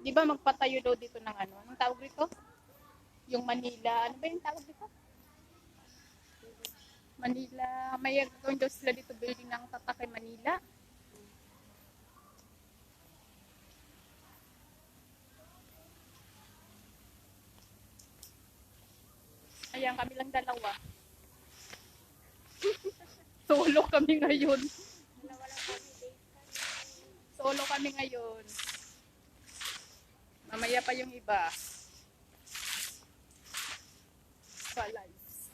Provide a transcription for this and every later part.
Di ba magpatayo daw dito ng ano? Anong tawag dito? Yung Manila. Ano ba yung tawag dito? Manila. May gagawin daw sila dito building ng Tatakay Manila. Ayan, kami lang dalawa. Solo kami ngayon. Solo kami ngayon. Mamaya pa yung iba. Lives.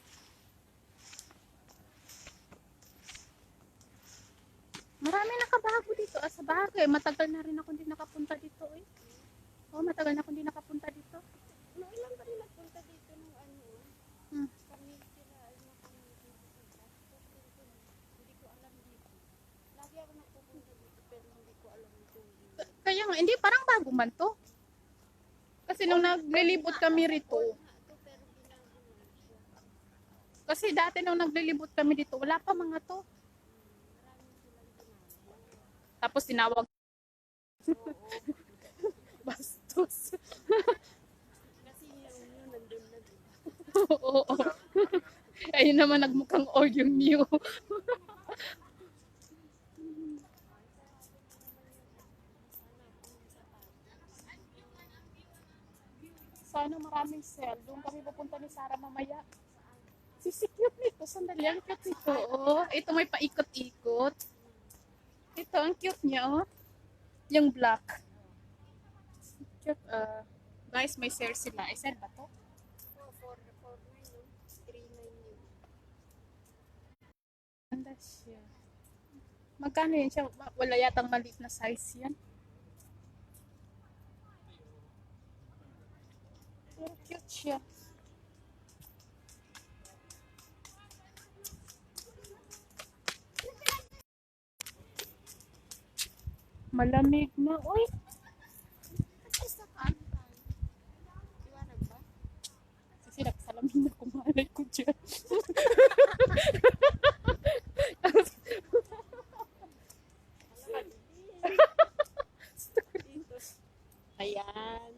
Marami nakabago dito. Sa bagay, matagal na rin ako hindi nakapunta dito eh. Oh, matagal na ako hindi nakapunta dito. No, ilan ba rin nagpunta dito nung ano? Hmm. Kami sila, ano kami dito. Hindi ko alam dito. Lagi ako nagpupunta dito pero hindi ko alam ito. Kaya nga, hindi, parang bago man to. Kasi nung naglilibot kami rito, Pero binago na siya. kasi dati nung naglilibot kami dito, wala pa mga to. Maraming silang binago. Tapos tinawag. Bastos. Kasi yun nandun na dito. Oo. Ayun naman nagmukhang old yung new. Sana maraming sale. Doon kami pupunta ni Sarah mamaya. Sisi cute nito. Sandali, ang cute nito. Oh, ito may paikot-ikot. Ito, ang cute niya, oh. Yung black. Cute. Guys, may sale sila. Ay, sale ba to? 449 yun. 39 yun. Ganda siya. Magkano yun siya? Wala yatang maliit na size yan. Pero cute siya. Malamig na. Uy! Kasi sa ano tayo? Iwanag ba? Kasi nagsalamin na kumalay ko dyan. Dito. Ayan.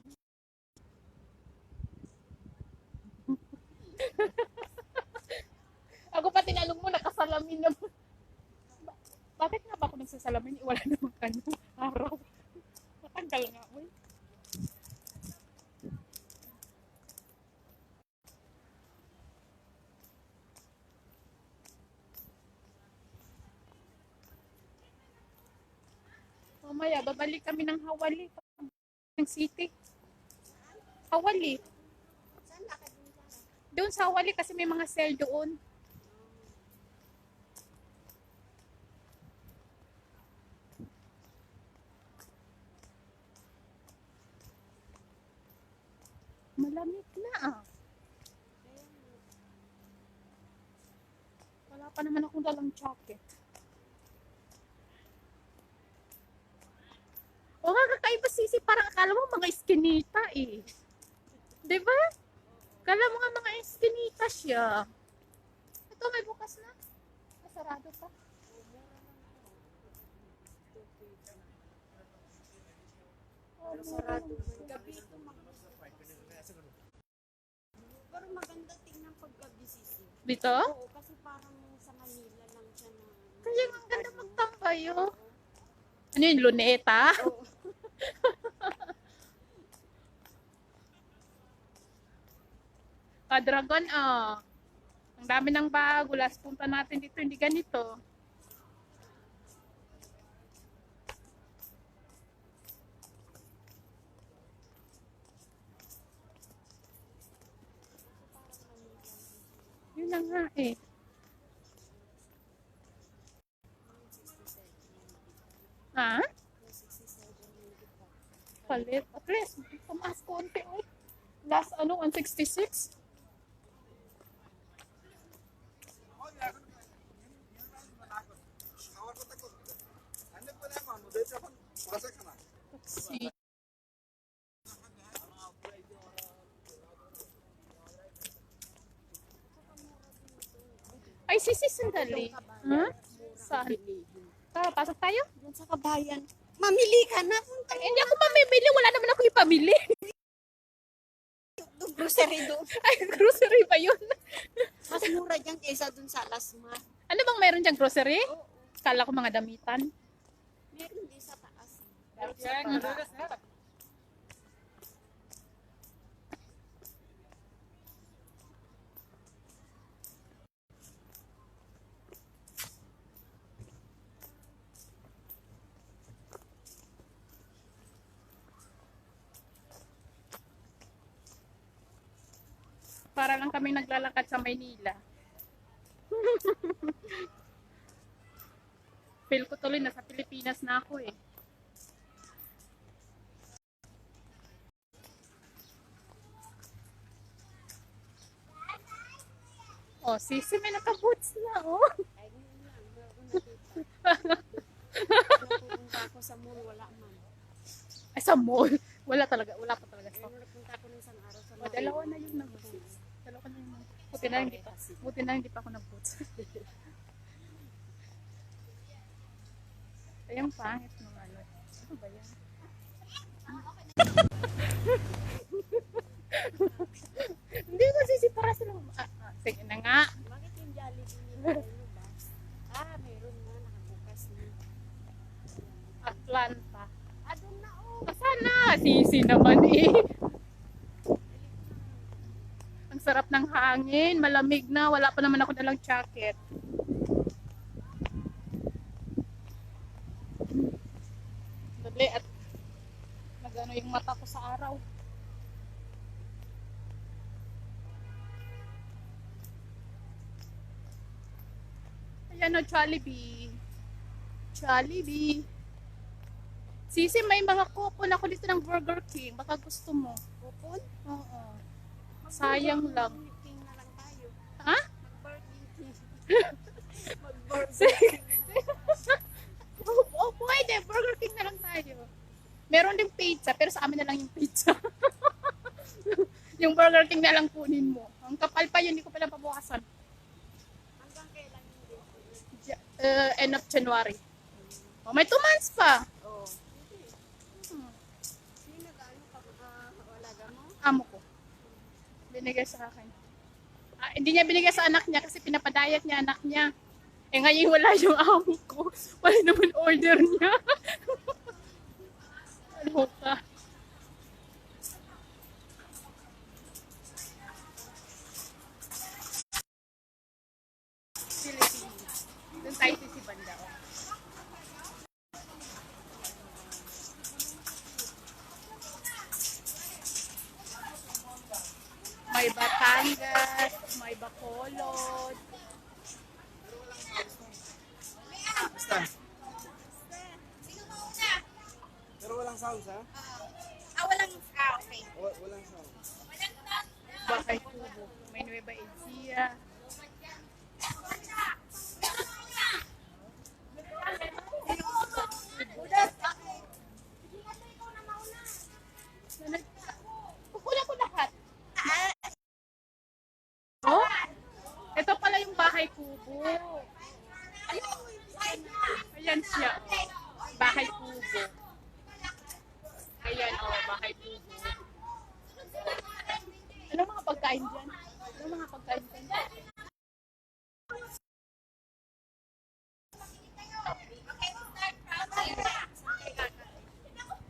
Ako pa tinanong mo, nakasalamin na. Bakit nga ba ako nagsasalamin? Wala namang ano, araw. Matanggal nga, uy. Mamaya, babalik kami ng Hawali. Ng city. Hawali. Saan lakad din ka? Doon sa Hawali kasi may mga sale doon. Malamig na ah. Wala pa naman akong dalang jacket. O nga, kakaiba sisi. Parang akala mo mga iskinita eh. Diba? Akala mo nga mga iskinita siya. Ito may bukas na. Masarado pa. Pero sarado man. Gabi ito pero maganda tingnan pag gabi sisi. Dito? Oo, kasi parang sa Manila lang siya na. Kaya ang ganda magtambay oh. Ano yun, luneta? Oo. Ka-dragon ah. Ang dami ng bago. Last punta natin dito, hindi ganito. Yun na nga eh. Ha? Palit. At least, tumaas konti oh. Last ano, 166? Taxi. Ay, sisi, sandali. Ha? Saan? Tara, pasok tayo? Doon sa kabayan. Mamili ka na. Ay, hindi ako mamimili. Wala naman ako nakabili. Yung grocery doon. Ay, grocery pa yun. Mas mura dyan kaysa doon sa Lasma. Ano bang meron diyang grocery? Oo. Kala ko mga damitan. Meron din sa taas. Para lang kami naglalakad sa Maynila. Feel ko tuloy nasa Pilipinas na ako eh. Oh, sisi may naka-boots na oh. Ay, ngayon lang. Meron nakita. Napunta ako sa mall, wala man. Ay, sa mall. Wala talaga, wala pa talaga. Pero napunta ako ng isang araw sa Oh, dalawa na yung nag-boots. Dalawa na yung buti na hindi pa. Buti na hindi pa ako nag-boots. Ay, ang pangit ng ano. Ano ba yan? Hindi mo sisipara silang... sige na nga. Bakit yung Jollibee nila ano ba? Meron na, nakabukas na. Atlanta. Doon na oh. Sana, sisi naman eh. Ang sarap ng hangin, malamig na, wala pa naman ako dalang jacket. Dali at nagano yung mata ko sa araw. Ayan o, Jollibee. Jollibee. Sisi, may mga coupon ako dito ng Burger King. Baka gusto mo. Kupon? Oo. Sayang lang. Mag-Burger King na lang tayo. Ha? Mag-Burger King. Mag-Burger King. Oh, pwede. Burger King na lang tayo. Meron din pizza, pero sa amin na lang yung pizza. Yung Burger King na lang kunin mo. Ang kapal pa yun, hindi ko pala pabukasan. Hanggang kailan yung date? End of January. Oh, may 2 months pa. Oo. Sino nag-ano ka? Walaga mo? Amo ko. Binigay sa akin. Hindi niya binigay sa anak niya kasi pinapadayat niya anak niya. Eh ngayon wala yung amo ko. Wala naman order niya. Ano ka? Philippines. Doon tayo si Banda. May Batangas, may Bacolod. Basta. Pero walang sounds, ha? Okay. Walang sounds. Bakay Kubo. May Nueva Ecija. Kukuha ko lahat. Oh? Ito pala yung Bahay Kubo. Ayan siya. Oh. Bahay Kubo. Ayan, oh, Bahay Kubo. Ano mga pagkain dyan? Ano mga pagkain dyan?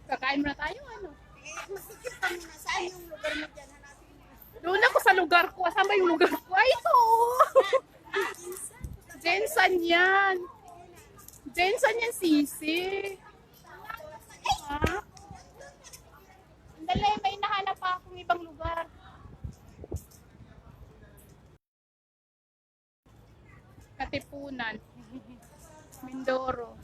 Kakain muna tayo, ano? Masikip ka muna. Saan yung lugar mo dyan? Hanapin mo. Doon ako sa lugar ko. Saan ba yung lugar ko? Ay, ito! Jensen yan. Jensen yan, sisi. Ha? Andali, may nahanap pa akong ibang lugar. Katipunan. Mindoro.